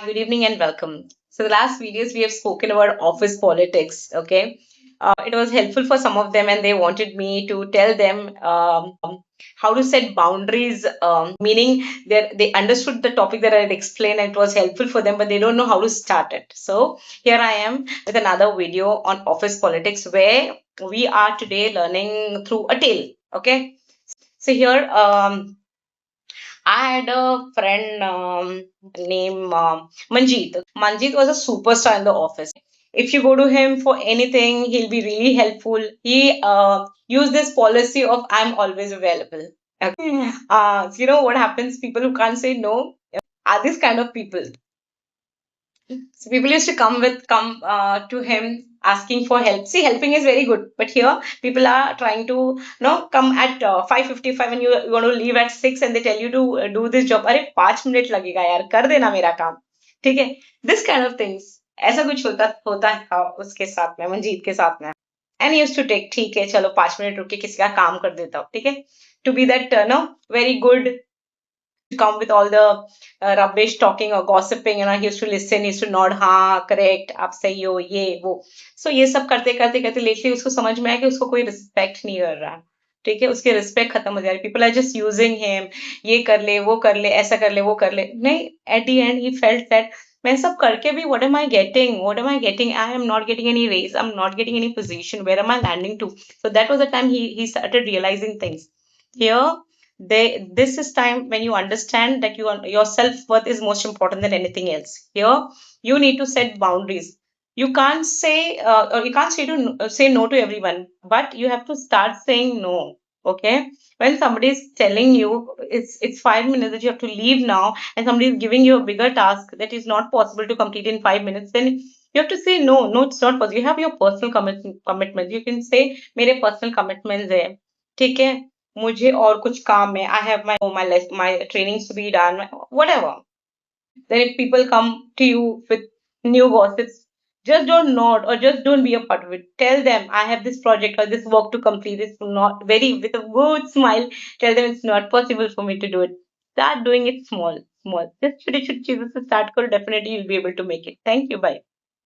Good evening and welcome. So, the last videos we have spoken about office politics. Okay, it was helpful for some of them, and they wanted me to tell them how to set boundaries. Meaning, they understood the topic that I had explained, and it was helpful for them, but they don't know how to start it. So, here I am with another video on office politics, where we are today learning through a tale. Okay, so here. I had a friend named Manjeet. Manjeet was a superstar in the office. If you go to him for anything, he'll be really helpful. He used this policy of I'm always available. Okay. So you know what happens? People who can't say no are these kind of people. So people used to come to him asking for help. See, helping is very good, but here people are trying to come at 5:55 and you want to leave at 6 and they tell you to do this job. अरे 5 minute लगेगा यार कर देना मेरा काम ठीक है this kind of things ऐसा कुछ होता होता है उसके साथ में मंजीत के साथ में एंड यूज टू टेक ठीक है चलो 5 मिनट रुक के किसी का काम कर देता हूँ ठीक है to be that no very good come with all the rubbish talking or gossiping and he used to listen he used to nod हाँ correct आप सही हो ये वो so ये सब करते करते करते लेटली उसको समझ में आया कि उसको कोई रिस्पेक्ट नहीं कर रहा ठीक है उसकी रिस्पेक्ट खत्म हो जा रही people are just using him ये कर ले वो कर ले ऐसा कर ले वो कर ले नहीं at the and he felt that मैं सब करके भी what am I getting I am not getting any raise I'm not getting any position where am I landing to so that was the time he started realizing things here this is time when you understand that your self-worth is most important than anything else here you need to set boundaries you can't say or you can't say no to everyone but you have to start saying no okay when somebody is telling you it's 5 minutes that you have to leave now and somebody is giving you a bigger task that is not possible to complete in 5 minutes then you have to say no it's not possible you have your personal commitments you can say मेरे personal commitments है ठीक है मुझे और कुछ काम है I have my trainings to be done whatever then if people come to you with new gossips just don't nod or just don't be a part of it tell them I have this project or this work to complete it's not very with a good smile tell them it's not possible for me to do it start doing it small just छोटी छोटी चीजों से start करो definitely you'll be able to make it thank you bye